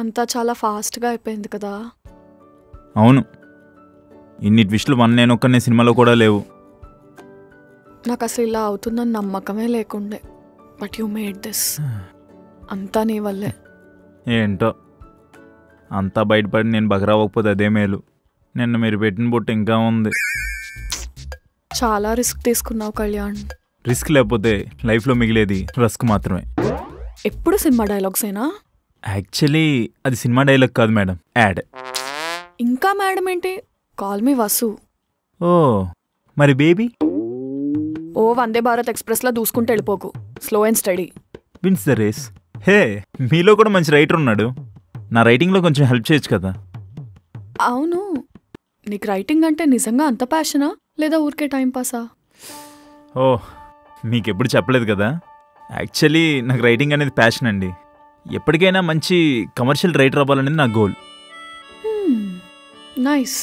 అంతా చాలా ఫాస్ట్గా అయిపోయింది కదా. అవును, ఇన్ని ట్విస్టులు నేను ఒక్కనే సినిమాలో కూడా లేవు. నాకు అసలు ఇలా అవుతుందని నమ్మకమే లేకుండే. But you made this. అంతా నీ వల్లే. ఏంటో అంతా బయటపడి నేను బకరావకపోతే అదే మేలు. నిన్న మీరు పెట్టిన బొట్టు ఇంకా ఉంది. చాలా రిస్క్ తీసుకున్నావు కళ్యాణ్. రిస్క్ లేకపోతే లైఫ్లో మిగిలేది రస్క్ మాత్రమే. ఎప్పుడు సినిమా డైలాగ్సేనా? యాక్చువల్లీ అది సినిమా డైలాగ్ కాదు మేడం, యాడ్. ఇంకా మేడం ఏంటి? Call me Vasu. ఓ మరి బేబీ? ఓ వందే భారత్ ఎక్స్ప్రెస్లో దూసుకుంటూ వెళ్ళిపోకు. Slow and steady. Wins the race. Hey, మీలో కూడా మంచి రైటర్ ఉన్నాడు. నా రైటింగ్లో కొంచెం హెల్ప్ చేయొచ్చు కదా. అవును, నీకు రైటింగ్ అంటే నిజంగా అంత ప్యాషనా లేదా ఊరికే టైంపాసా? ఓ, మీకెప్పుడు చెప్పలేదు కదా. యాక్చువల్లీ నాకు రైటింగ్ అనేది ప్యాషన్ అండి. ఎప్పటికైనా మంచి కమర్షియల్ రైటర్ అవ్వాలనేది నా గోల్. నైస్.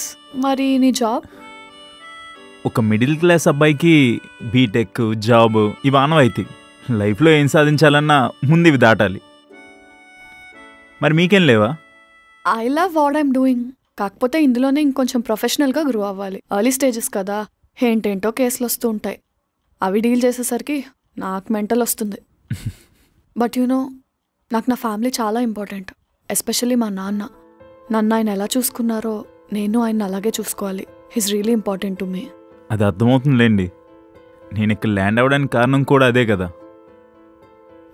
మరి నీ జాబ్? ఒక మిడిల్ క్లాస్ అబ్బాయికి బీటెక్, జాబ్ ఇవి ఆనవాయితీ. లైఫ్లో ఏం సాధించాలన్నా ముందు ఇవి దాటాలి. మరి మీకేం లేవా? I love what I'm doing. కాకపోతే ఇందులోనే ఇంకొంచెం ప్రొఫెషనల్గా గ్రో అవ్వాలి. ఎర్లీ స్టేజెస్ కదా, ఏంటేంటో కేసులు వస్తూ ఉంటాయి. అవి డీల్ చేసేసరికి నాకు మెంటల్ వస్తుంది. బట్ యు నో, నాకు నా ఫ్యామిలీ చాలా ఇంపార్టెంట్. ఎస్పెషల్లీ మా నాన్న. నన్ను ఆయన ఎలా చూసుకున్నారో నేను ఆయన అలాగే చూసుకోవాలి. He's really important to me. అది అర్థమవుతుందిలేండి. నేను ఇక్కడ ల్యాండ్ అవ్వడానికి కారణం కూడా అదే కదా.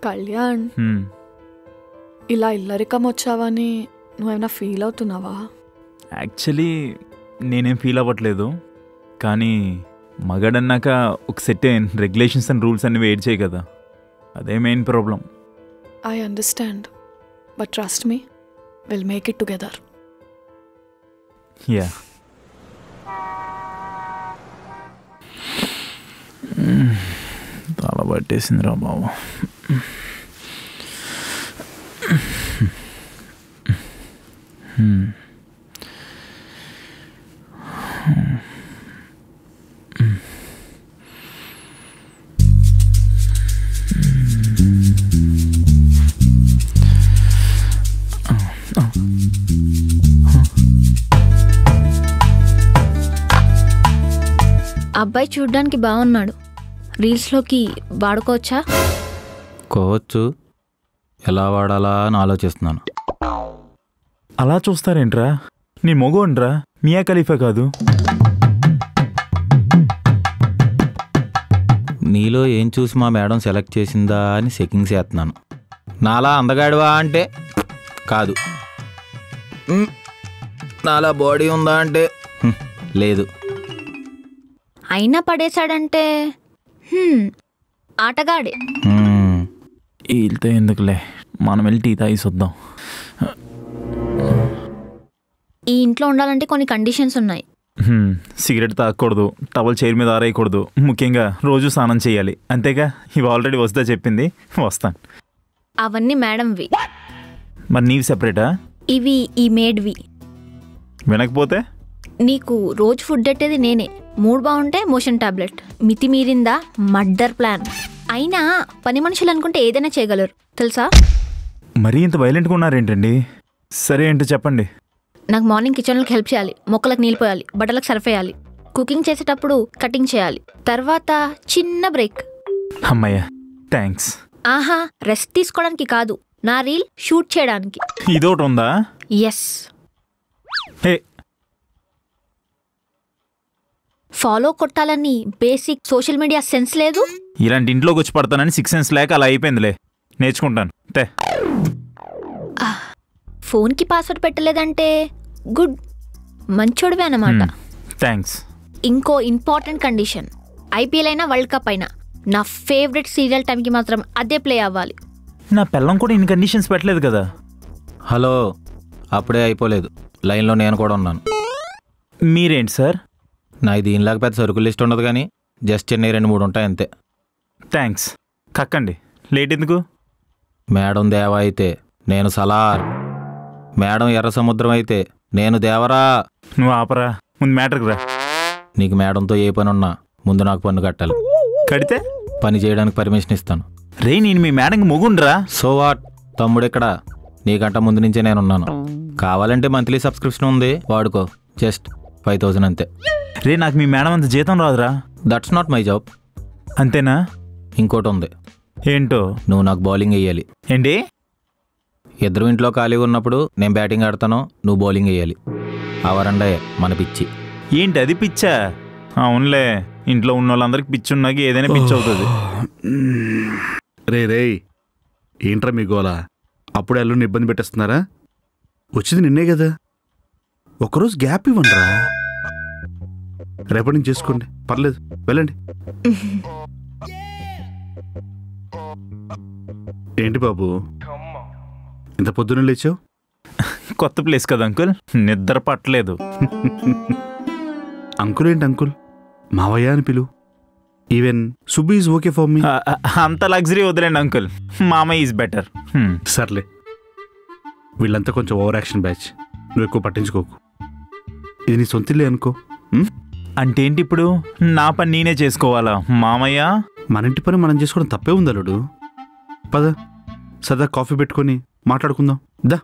కళ్యాణ్, ఇలా ఇల్లరికం వచ్చావని నువ్వేమైనా ఫీల్ అవుతున్నావా? యాక్చువల్లీ నేనేం ఫీల్ అవ్వట్లేదు. కానీ మగాడన్నాక ఒక సెట్ రెగ్యులేషన్స్ అండ్ రూల్స్ అన్ని వెయిట్ చేయి కదా, అదే main problem. I understand, but trust me, will make it together. Yeah. తల పట్టేసిందిరా బాబు. అబ్బాయి చూడ్డానికి బాగున్నాడు. రీల్స్లోకి వాడుకోవచ్చా? కోవచ్చు, ఎలా వాడాలా అని ఆలోచిస్తున్నాను. అలా చూస్తారేంట్రా? నీ మొగోండ్రా, మియా ఖలీఫా కాదు. నీలో ఏం చూసి మా మేడం సెలెక్ట్ చేసిందా అని చెకింగ్ చేస్తున్నాను. నాలా అందగాడివా అంటే కాదు, నాలా బాడీ ఉందా అంటే లేదు. అయినా పడేశాడంటే ఆటగాడే. వీళ్ళతో ఎందుకులే, మనం వెళ్ళి టీ తాగి చూద్దాం. ఈ ఇంట్లో ఉండాలంటే కొన్ని కండిషన్స్ ఉన్నాయి. సిగరెట్ తాగకూడదు, టవల్ చైర్ మీద ఆరేయకూడదు, ముఖ్యంగా రోజు స్నానం చేయాలి. అంతేగా, ఇవి ఆల్రెడీ వస్తా చెప్పింది. వస్తాను. అవన్నీ మేడంవి. మరి నీవి సెపరేటా? ఇవి ఈ మేడ్వి. వినకపోతే? నీకు రోజు ఫుడ్ పెట్టేది నేనే. మూడ్ బాగుంటే మోషన్ టాబ్లెట్, మితిమీరిందా మర్డర్ ప్లాన్. అయినా పని మనుషులు అనుకుంటే ఏదైనా చేయగలరు తెలుసా? మరీ ఇంత వైలెంట్గా ఉన్నారేంటండి? సరే ఏంటో చెప్పండి. నాకు మార్నింగ్ కిచెన్లోకి హెల్ప్ చేయాలి, మొక్కలకు నీళ్ళు పోయాలి, బట్టలకు సర్ఫ్ వేయాలి, కుకింగ్ చేసేటప్పుడు కటింగ్ చేయాలి, తర్వాత చిన్న బ్రేక్. అమ్మయ్య, థ్యాంక్స్. ఆహా, రెస్ట్ తీసుకోవడానికి కాదు, నా రీల్ షూట్ చేయడానికి. ఇదోటి ఉందా? ఎస్. హే, ఫాలో కొట్టాలని బేసిక్ సోషల్ మీడియా సెన్స్ లేదు. ఇలాంటి ఇంట్లోకి వచ్చి పడతానని 6 సెన్స్ లేక అలా అయిపోయిందిలే. నేర్చుకుంటాను. ఫోన్కి పాస్వర్డ్ పెట్టలేదంటే గుడ్, మంచోడివే అన్నమాట. థ్యాంక్స్. ఇంకో ఇంపార్టెంట్ కండిషన్, ఐపీఎల్ అయినా వరల్డ్ కప్ అయినా నా ఫేవరెట్ సీరియల్ టైంకి మాత్రం అదే ప్లే అవ్వాలి. నా పిల్లం కూడా ఇన్ని కండిషన్స్ పెట్టలేదు కదా. హలో, అప్పుడే అయిపోలేదు, లైన్లో నేను కూడా ఉన్నాను. మీరేంటి సార్? నాకు దీనిలాగా పెద్ద సరుకులు లిస్ట్ ఉండదు, కానీ జస్ట్ చిన్న 2-3 ఉంటాయి అంతే. థ్యాంక్స్. కక్కండి, లేట్ ఎందుకు? మేడం దేవ అయితే నేను సలార్, మేడం ఎర్ర సముద్రం అయితే నేను దేవరా. నువ్వు ఆపరా, ముందు మ్యాటర్కి రా. నీకు మేడంతో ఏ పని ఉన్నా ముందు నాకు పన్ను కట్టాలి. కడితే పని చేయడానికి పర్మిషన్ ఇస్తాను. రే, నేను మీ మేడంకి మొగుండ్రా. సో వాట్, తమ్ముడు ఇక్కడ నీకంట ముందు నుంచే నేను ఉన్నాను. కావాలంటే మంత్లీ సబ్స్క్రిప్షన్ ఉంది, వాడుకో. జస్ట్ 5,000 అంతే. రే నాకు మీ మేడం అంత జీతం రాదురా. That's not my job. అంతేనా? ఇంకోటి ఉంది. ఏంటో? నువ్వు నాకు బౌలింగ్ వేయాలి. ఏంటి? ఇద్దరు ఇంట్లో ఖాళీగా ఉన్నప్పుడు నేను బ్యాటింగ్ ఆడతాను, నువ్వు బౌలింగ్ వేయాలి. ఆ వరండాయే మన పిచ్చి. ఏంటి అది పిచ్చా? అవునులే, ఇంట్లో ఉన్న వాళ్ళందరికి పిచ్చి ఉన్నాక ఏదైనా పిచ్చి అవుతుంది. రే ఏంట్రా మీ గోలా? అప్పుడు అల్లుని ఇబ్బంది పెట్టేస్తున్నారా? వచ్చింది నిన్నే కదా, ఒకరోజు గ్యాప్ ఇవ్వండిరా. రేపటి నుంచి చేసుకోండి, పర్లేదు, వెళ్ళండి. ఏంటి బాబు ఇంత పొద్దున్న లేచావు? కొత్త ప్లేస్ కదా అంకుల్, నిద్ర పట్టలేదు. అంకుల్ ఏంటి అంకుల్, మావయ్య అని పిలు. Even Subbu is okay for me. అంత లగ్జరీ వదిలేండి అంకుల్, మామయ్య ఈజ్ బెటర్. సర్లే, వీళ్ళంతా కొంచెం ఓవర్ యాక్షన్ బ్యాచ్, నువ్వు ఎక్కువ పట్టించుకోకు. ఇది నీ సొంతిల్లే అనుకో. అంటే ఏంటి ఇప్పుడు నా పని నేనే చేసుకోవాలా మామయ్య? మన ఇంటి పని మనం చేసుకోవడం తప్పే ఉంది అల్లుడు. పద సదా కాఫీ పెట్టుకొని మాట్లాడుకుందాం దా.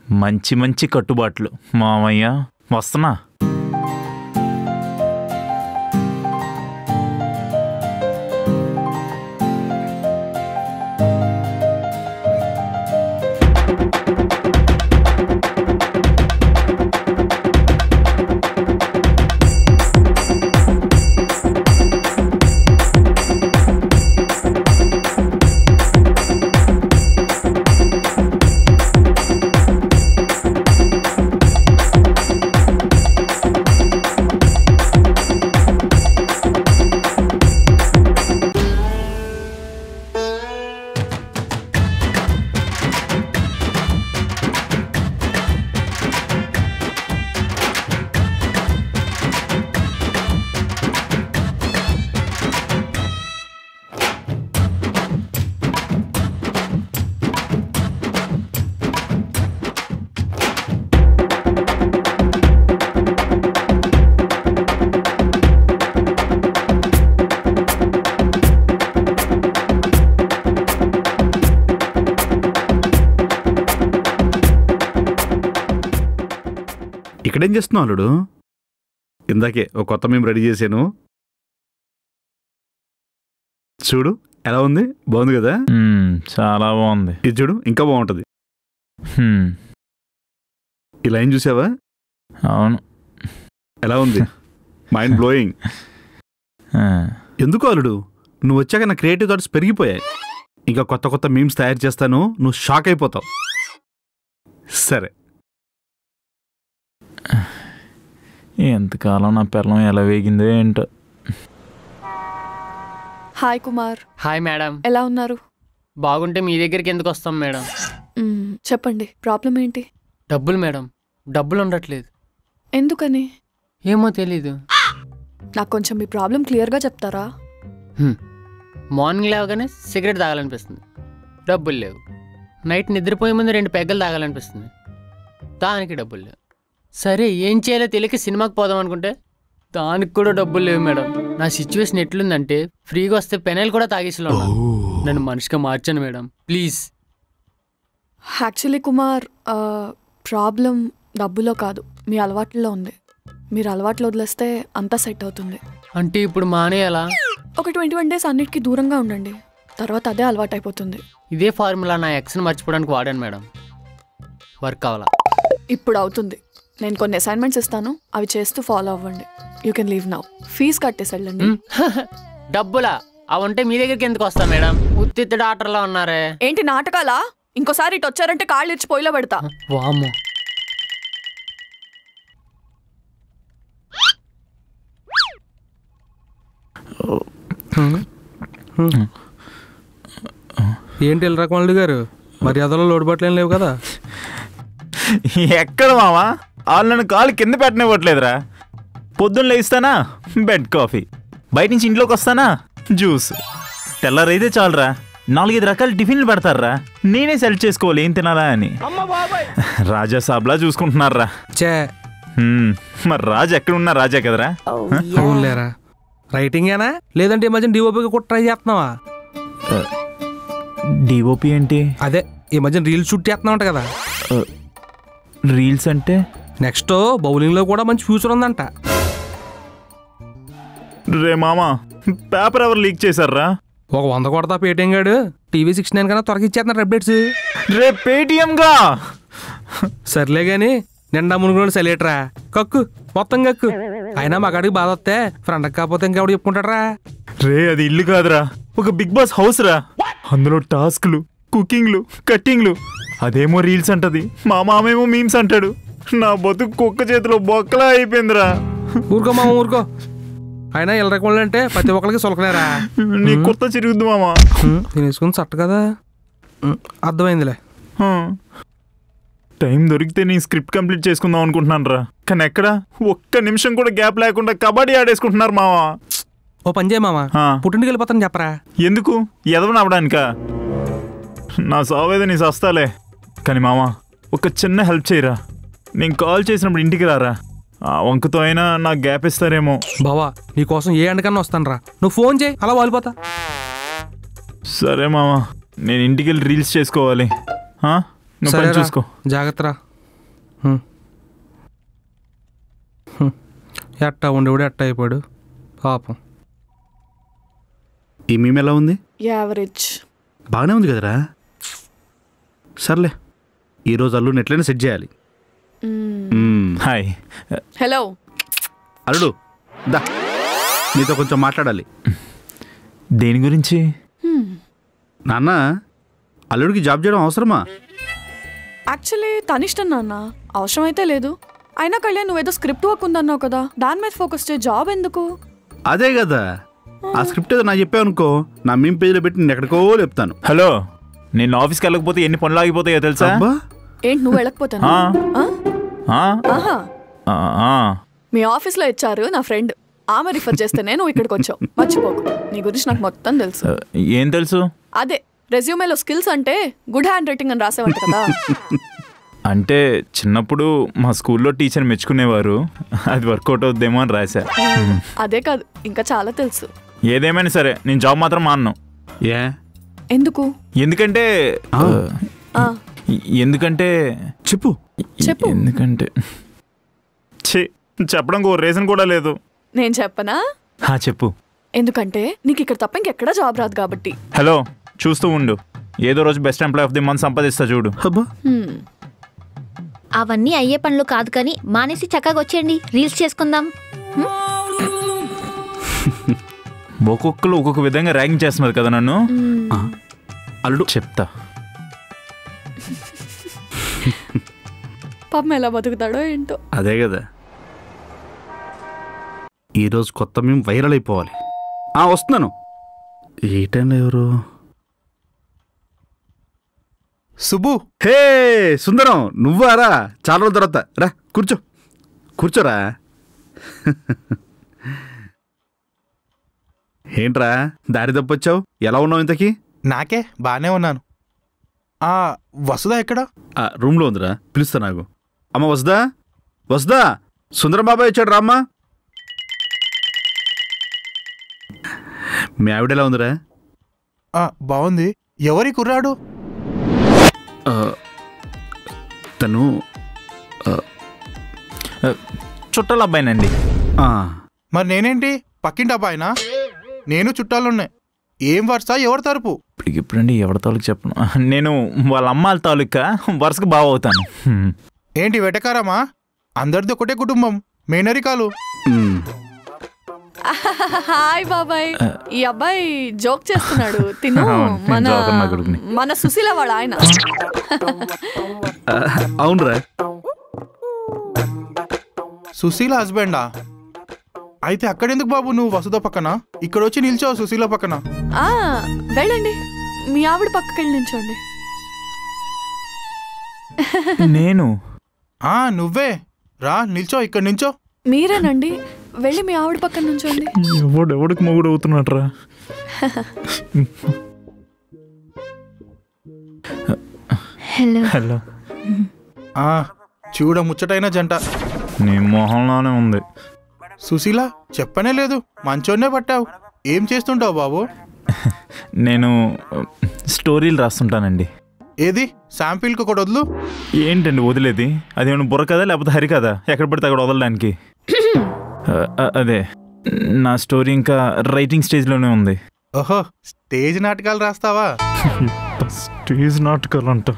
మంచి మంచి కట్టుబాట్లు మామయ్య, వస్తున్నా. ఇక్కడేం చేస్తున్నావు అల్లుడు? ఇందాకే ఒక కొత్త మేము రెడీ చేశాను, చూడు ఎలా ఉంది. బాగుంది కదా? చాలా బాగుంది. ఇది చూడు, ఇంకా బాగుంటుంది. ఇలా ఏం చూసావా? అవును. ఎలా ఉంది? Mind blowing. ఎందుకు అల్లుడు, నువ్వు వచ్చాక నా క్రియేటివ్ థాట్స్ పెరిగిపోయాయి. ఇంకా కొత్త కొత్త మీమ్స్ తయారు చేస్తాను, నువ్వు షాక్ అయిపోతావు. సరే, ఎంతకాలం నా పిల్లం ఎలా వేగిందో ఏంటో. హాయ్ కుమార్. Hi madam. ఎలా ఉన్నారు? బాగుంటే మీ దగ్గరికి ఎందుకు వస్తాం మేడం? చెప్పండి, ప్రాబ్లం ఏంటి? డబ్బులు మేడం, డబ్బులు ఉండట్లేదు. ఎందుకని? ఏమో తెలీదు. నాకు కొంచెం మీ ప్రాబ్లం క్లియర్గా చెప్తారా? మార్నింగ్ లేవగానే సిగరెట్ తాగాలనిపిస్తుంది, డబ్బులు లేవు. నైట్ నిద్రపోయే ముందు 2 పెగ్గలు తాగాలనిపిస్తుంది, దానికి డబ్బులు లేవు. సరే ఏం చేయాలో తెలియక సినిమాకి పోదాం అనుకుంటే దానికి కూడా డబ్బులు లేవు మేడం. నా సిచ్యువేషన్ ఎట్లుందంటే ఫ్రీగా వస్తే పెనాయిల్ కూడా తాగేసిలో ఉన్నాను. నన్ను మనిషిగా మార్చాను madam, please. Actually Kumar, problem డబ్బులో కాదు, మీ అలవాట్లలో ఉంది. మీరు అలవాట్లు వదిలేస్తే అంతా సెట్ అవుతుంది. అంటే ఇప్పుడు మానేయాలా? ఒక 21 days అన్నిటికీ దూరంగా ఉండండి, తర్వాత అదే అలవాటు అయిపోతుంది. ఇదే ఫార్ములా నా ఎక్స్ని మర్చిపోవడానికి వాడాను మేడం, వర్క్ అవ్వాలా? ఇప్పుడు అవుతుంది. నేను కొన్ని అసైన్మెంట్స్ ఇస్తాను, అవి చేస్తూ ఫాలో అవ్వండి. You can leave now. Fees కట్టేసి వెళ్ళండి. డబ్బులా? అవంటే మీ దగ్గరికి ఎందుకు వస్తా మేడం? ఉత్తిత్తి డాక్టర్లా ఉన్నారే. ఏంటి నాటకాలా? ఇంకోసారి ఇటు వచ్చారంటే కాళ్ళు ఇచ్చి పొయ్యిలో పెడతా. వామ్మో. ఏంటి ఎల్రకమల్లి గారు, మర్యాదలో లోడుబాట్లేం లేవు కదా? ఎక్కడ మావా, వాళ్ళు నన్ను కాలు కింద పెట్టనివ్వట్లేదురా. పొద్దున్న లేస్తానా బెడ్ కాఫీ, బయట నుంచి ఇంట్లోకి వస్తానా జ్యూస్. తెల్లారైతే చాలరా 4-5 రకాల టిఫిన్లు పెడతారా. నేనే సెలెక్ట్ చేసుకోవాలి ఏం తినాలా అని. రాజా సాబ్లా చూసుకుంటున్నారా. మరి రాజు ఎక్కడున్నా రాజా కదరా. అవునులేరా. రైటింగేనా లేదంటే ఈ మధ్యన డిఓపికి కూడా ట్రై చేస్తున్నావా? డిఓపి ఏంటి? అదే ఈ మధ్యన రీల్స్ షూట్ చేస్తున్నా ఉంటా కదా. రీల్స్ అంటే నెక్స్ట్ బౌలింగ్లో కూడా మంచి ఫ్యూచర్ ఉందంట. రే మామా పేపర్ ఎవరు లీక్ చేశారా? ఒక 100 కొడతా పేటీఎం గాడు టీవీ 69 కన్నా త్వరగా ఇచ్చేస్తున్నారు అప్డేట్స్. రే పేటిఎంగా సర్లే గాని నిండా మునుగుడు సెలేటరా కక్కు మొత్తం కక్కు. అయినా మగాడికి బాధ వస్తే ఫ్రెండ్కి కాకపోతే ఇంకెవడు చెప్పుకుంటారా? రే అది ఇల్లు కాదురా, ఒక బిగ్ బాస్ హౌస్ రా. అందులో టాస్క్లు, కుకింగ్లు, కట్టింగ్లు. అదేమో రీల్స్ అంటది, మా మామేమో మీమ్స్ అంటాడు. నా బతుకు కుక్క చేతిలో బొక్కలా అయిపోయిందిరా. ఊరుకో మామ ఊరుకో. అయినా ఇలా రకం అంటే ప్రతి ఒక్కరికి సొలకలేరా? నీ కుర్త చిరుగుద్దు మామా. తినేసుకుని చట్ట కదా, అర్థమైందిలే. టైం దొరికితే నీ స్క్రిప్ట్ కంప్లీట్ చేసుకుందాం అనుకుంటున్నాను రా, కానీ ఎక్కడ ఒక్క నిమిషం కూడా గ్యాప్ లేకుండా కబడ్డీ ఆడేసుకుంటున్నారు మావా. ఓ పని చేయ మామ, పుట్టింటికి వెళ్ళిపోతాను చెప్పరా? ఎందుకు ఎదవని అవడానికా? నా సావేదో నీ సస్తాలే. కానీ మావా ఒక చిన్న హెల్ప్ చేయరా. నేను కాల్ చేసినప్పుడు ఇంటికి రారా, ఆ వంకతో అయినా నాకు గ్యాప్ ఇస్తారేమో. బావా నీకోసం ఏ ఎండకన్నా వస్తాను రా, నువ్వు ఫోన్ చేయి అలా వాలిపోతా. సరే మావా, నేను ఇంటికి వెళ్ళి రీల్స్ చేసుకోవాలి. నువ్వు పని చూసుకో. జాగ్రత్తరా. ఎట్టా ఉండేవాడు ఎట్టా అయిపోయాడు పాపం. ఈ మేము ఎలా ఉంది? యావరేజ్. బాగానే ఉంది కదరా. సర్లే, ఈరోజు అల్లుడిని ఎట్లయినా సెట్ చేయాలి. హాయ్. హలో అల్లుడు దా, నీతో కొంచెం మాట్లాడాలి. దేని గురించి? నాన్న, అల్లుడికి జాబ్ చేయడం అవసరమా? యాక్చువల్లీ తనిష్టం నాన్న, అవసరం అయితే లేదు. అయినా కళ్యాణ్ నువ్వేదో స్క్రిప్ట్ వర్క్ ఉందన్నావు కదా, దాని మీద ఫోకస్ చేయ, జాబ్ ఎందుకు? అదే కదా, ఆ స్క్రిప్ట్ ఏదో నాకు చెప్పావు అనుకో, నా మేము పేజీలో పెట్టి నేను ఎక్కడికో చెప్తాను. హలో, నేను ఆఫీస్కి వెళ్ళకపోతే ఎన్ని పనులు ఆగిపోతాయో తెలుసా? ఏంటి నువ్వు వెళ్ళకపోతాను? మీ ఆఫీస్లో ఇచ్చారు నా ఫ్రెండ్, ఆమె రిఫర్ చేస్తేనే నువ్వు ఇక్కడికి వచ్చావు. మర్చిపోకు, నీ గురించి నాకు మొత్తం తెలుసు. ఏం తెలుసు? అదే రెజ్యూమేలో స్కిల్స్ అంటే గుడ్ హ్యాండ్ రైటింగ్ అని రాసేవాడు కదా. అంటే చిన్నప్పుడు మా స్కూల్లో టీచర్ మెచ్చుకునేవారు, అది వర్కౌట్ అవుద్దేమో అని రాశా. అదే కాదు ఇంకా చాలా తెలుసు. ఏదేమైనా సరే నేను జాబ్ మాత్రం మానను. ఏ ఎందుకు? ఎందుకంటే చెప్పు చెప్పు. ఎందుకంటే చెప్పడం ఓ రీజన్ కూడా లేదు. నేను చెప్పనా? చెప్పు. ఎందుకంటే నీకు ఇక్కడ తప్ప ఇంకెక్కడా జాబ్ రాదు కాబట్టి. హలో, చూస్తూ ఉండు, ఏదో రోజు best employee of the month సంపాదిస్తా చూడు. అవన్నీ అయ్యే పనులు కాదు కానీ మానేసి చక్కగా వచ్చేయండి, రీల్స్ చేసుకుందాం. ఒక్కొక్కరు ఒక్కొక్క విధంగా ర్యాంక్ చేస్తున్నారు కదా నన్ను. అల్లుడు చెప్తా. పాపం ఎలా బతుకుతాడో ఏంటో. అదే కదా, ఈరోజు కొత్త మేము వైరల్ అయిపోవాలి. వస్తున్నాను. ఈ టైంలో ఎవరు? సుబ్బు. హే సుందరం, నువ్వారా? చాలా రోజుల తర్వాత రా, కూర్చోరా. ఏంట్రా దారి తప్పొచ్చావు? ఎలా ఉన్నావు ఇంతకీ? నాకే బాగానే ఉన్నాను. వసుదా ఎక్కడ? రూమ్లో ఉందిరా, పిలుస్తా నాకు. అమ్మ వసుదా, సుందరం బాబాయ్ వచ్చాడు రామ్మా. మీ ఆవిడ ఎలా ఉందిరా? బాగుంది. ఎవరి కుర్రాడు? తను చుట్టాల అబ్బాయినండి. మరి నేనేంటి పక్కింటి అబ్బాయినా? నేను చుట్టాలున్నాయి. ఏం వరుస, ఎవరి తరపు? ఇప్పుడండి ఎవరి తాలూకు చెప్పను, నేను వాళ్ళ అమ్మాల తాలూకా వరుసకు బాగా అవుతాను. ఏంటి వెటకారమా? అందరిది ఒకటే కుటుంబం, మేనరికాలు. హాయ్ బాబాయ్, ఈ అబ్బాయి జోక్ చేస్తున్నాడు. తిను మన సుశీల వాళ్ళ ఆయన. అవునరా, సుశీల హస్బెండా? అయితే అక్కడెందుకు బాబు నువ్వు వసుద పక్కన? ఇక్కడ వచ్చి నిల్చోవు సుశీల పక్కన. వెళ్ళండి, మీ ఆవిడ పక్కకెళ్ళి నిల్చోండి. నేను? నువ్వే రా, నిల్చో, ఇక్కడ నిల్చో. మీరేనండి, వెళ్ళి మీ ఆవిడ పక్కన నుంచోండి. ఎవడికి మొగుడు అవుతున్నాడు రా. హలో. చూడ ముచ్చటైన జంట. నీ మొహంలోనే ఉంది. సుశీల చెప్పనే లేదు, మంచోన్నే పట్టావు. ఏం చేస్తుంటావు బాబు? నేను స్టోరీలు రాస్తుంటానండి. ఏది శాంపిల్కి ఒకటి వదులు. ఏంటండి వదిలేది? అదేమన్నా బుర్ర కదా లేకపోతే హరి కదా ఎక్కడ పడితే అక్కడ వదలడానికి? అదే నా స్టోరీ ఇంకా రైటింగ్ స్టేజ్లోనే ఉంది. ఓహో, స్టేజ్ నాటకాలు రాస్తావా? స్టేజ్ నాటకాలు అంట.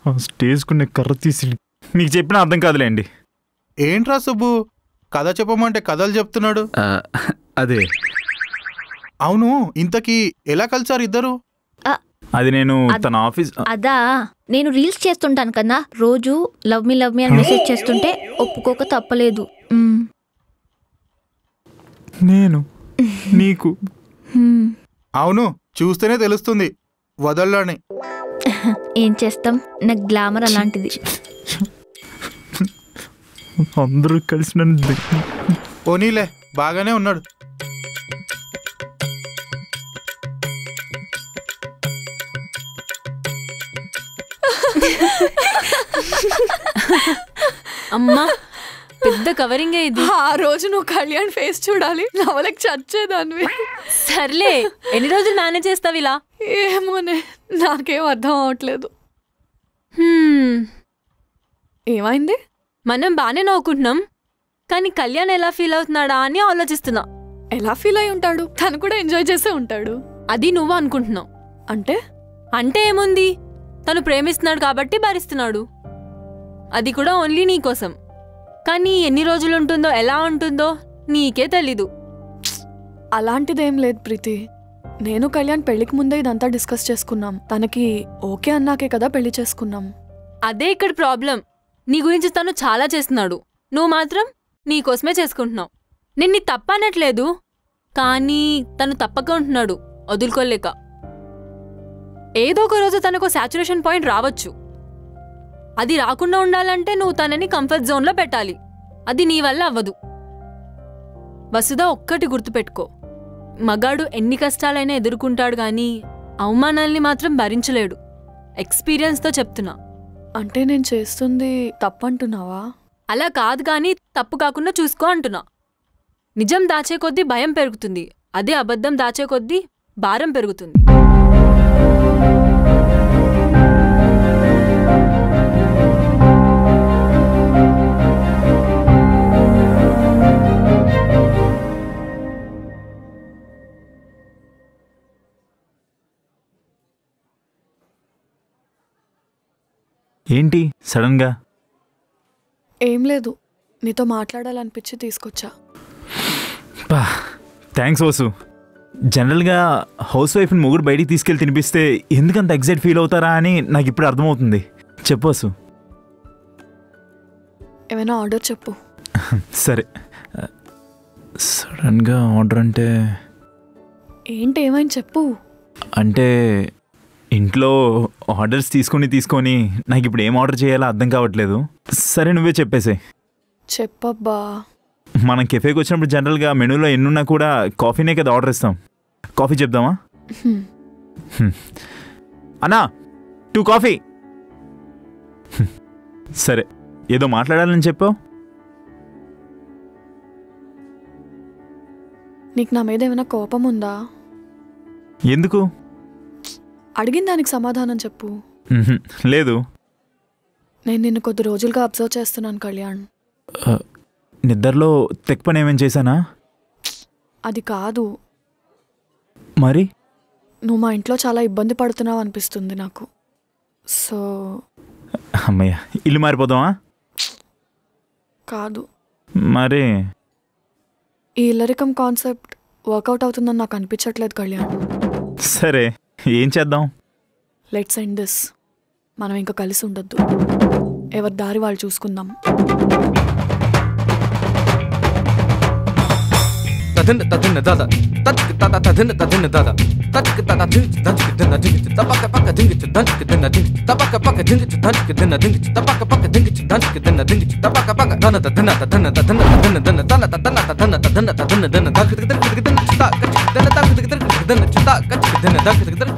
ఆ స్టేజ్ కొన్ని కర్ర తీసి మీకు చెప్పినా అర్థం కాదులేండి. ఏంట్రా సుబ్బు, కథ చెప్పమంటే కథలు చెప్తున్నాడు. అదే. అవును, ఇంతకీ ఎలా కలిసారు ఇద్దరు? అది నేను తన ఆఫీస్. అదా, నేను రీల్స్ చేస్తుంటాను కదా, రోజు లవ్ మీ అని మెసేజ్ చేస్తుంటే ఒప్పుకోక తప్పలేదు. నేను నీకు అవును, చూస్తేనే తెలుస్తుంది వదల్లని. ఏం చేస్తాం, నాకు గ్లామర్ అలాంటిది. అందరూ కలిసి నన్ను పోనీలే, బాగానే ఉన్నాడు. అమ్మా, పెద్ద కవరింగే ఇది. ఆ రోజు నువ్వు కళ్యాణ్ ఫేస్ చూడాలి, నవలకి చచ్చేదాన్ని. సర్లే, ఎన్ని రోజులు మేనేజ్ చేస్తావు ఇలా? ఏమోనే, నాకేం అర్థం అవట్లేదు. ఏమైంది? మనం బాగానే నవ్వుకుంటున్నాం, కానీ కళ్యాణ్ ఎలా ఫీల్ అవుతున్నాడా అని ఆలోచిస్తున్నా. ఎలా ఫీల్ అయి ఉంటాడు? తను కూడా ఎంజాయ్ చేసే ఉంటాడు. అది నువ్వు అనుకుంటున్నావు. అంటే ఏముంది, తను ప్రేమిస్తున్నాడు కాబట్టి భరిస్తున్నాడు. అది కూడా ఓన్లీ నీకోసం. కానీ ఎన్ని రోజులు ఉంటుందో, ఎలా ఉంటుందో నీకే తెలీదు. అలాంటిదేం లేదు ప్రీతి. నేను కళ్యాణ్ పెళ్లికి ముందే ఇదంతా డిస్కస్ చేసుకున్నాం. తనకి ఓకే అన్నాకే కదా పెళ్లి చేసుకున్నాం. అదే ఇక్కడ ప్రాబ్లం. నీ గురించి తను చాలా చేస్తున్నాడు, నువ్వు మాత్రం నీకోసమే చేసుకుంటున్నావు. నిన్ను తప్పనట్లేదు, కానీ తను తప్పక ఉంటున్నాడు వదులుకోలేక. ఏదో ఒక రోజు తనకు సాచురేషన్ పాయింట్ రావచ్చు. అది రాకుండా ఉండాలంటే నువ్వు తనని కంఫర్ట్ జోన్లో పెట్టాలి. అది నీ వల్ల అవ్వదు. వసుధ, ఒక్కటి గుర్తుపెట్టుకో, మగాడు ఎన్ని కష్టాలైనా ఎదుర్కొంటాడు గాని అవమానాల్ని మాత్రం భరించలేడు. ఎక్స్పీరియన్స్తో చెప్తున్నా. అంటే నేను చేస్తుంది తప్పంటున్నావా? అలా కాదు గాని తప్పు కాకుండా చూసుకో అంటున్నా. నిజం దాచే కొద్దీ భయం పెరుగుతుంది, అదే అబద్ధం దాచే కొద్దీ భారం పెరుగుతుంది. ఏంటి సడన్గా? ఏం లేదు, నీతో మాట్లాడాలనిపించి తీసుకొచ్చా. థ్యాంక్స్ వసు. జనరల్గా హౌస్ వైఫ్ని మొగుడు బయటికి తీసుకెళ్ళి తినిపిస్తే ఎందుకంత ఎగ్జైట్ ఫీల్ అవుతారా అని నాకు ఇప్పుడు అర్థమవుతుంది. చెప్పు వసు. ఏమైనా ఆర్డర్ చెప్పు. సరే, సడన్గా ఆర్డర్ అంటే ఏంటి, ఏమైనా చెప్పు. అంటే ఇంట్లో ఆర్డర్స్ తీసుకొని నాకు ఇప్పుడు ఏం ఆర్డర్ చేయాలో అర్థం కావట్లేదు. సరే నువ్వే చెప్పేసే. చెప్పబ్బా. మనం కెఫేకి వచ్చినప్పుడు జనరల్గా మెనూలో ఎన్నున్నా కూడా కాఫీనే కదా ఆర్డర్ ఇస్తాం. కాఫీ చెప్దామా? అన్నా 2 కాఫీ. సరే, ఏదో మాట్లాడాలని చెప్పావు. నీకు నా మీద ఏమైనా కోపం ఉందా? ఎందుకు? అడిగిన దానికి సమాధానం చెప్పు. లేదు. నేను నిన్ను కొద్ది రోజులుగా అబ్జర్వ్ చేస్తున్నాను కళ్యాణ్. నిద్రలో తెక్ పని ఏమేం చేశానా? అది కాదు. మరి? నువ్వు మా ఇంట్లో చాలా ఇబ్బంది పడుతున్నావు అనిపిస్తుంది నాకు. సో అమ్మయ్య, ఇల్లు మారిపోదామా? కాదు. మరి ఈ ఇల్లరికం కాన్సెప్ట్ వర్కౌట్ అవుతుందని నాకు అనిపించట్లేదు కళ్యాణ్. సరే, ఏం చేద్దాం? Let's end this. మనం ఇంకా కలిసి ఉండొద్దు, ఎవరి దారి వాళ్ళు చూసుకుందాం. తదిన తదిన దాదా తదిక తద తదిన తదిన దాదా తదిక తద దించ దంచక దిన దించ తపక పక దించ దంచక దిన దించ తపక పక దించ దంచక దిన దించ తపక పక దించ దంచక దిన దించ తపక పక దన తదిన తదిన తదిన తదిన దన తన తదన తదన తదన తదన దన దక దక దక దన చితా గచ దన తక దక దన చితా గచ దన దక దక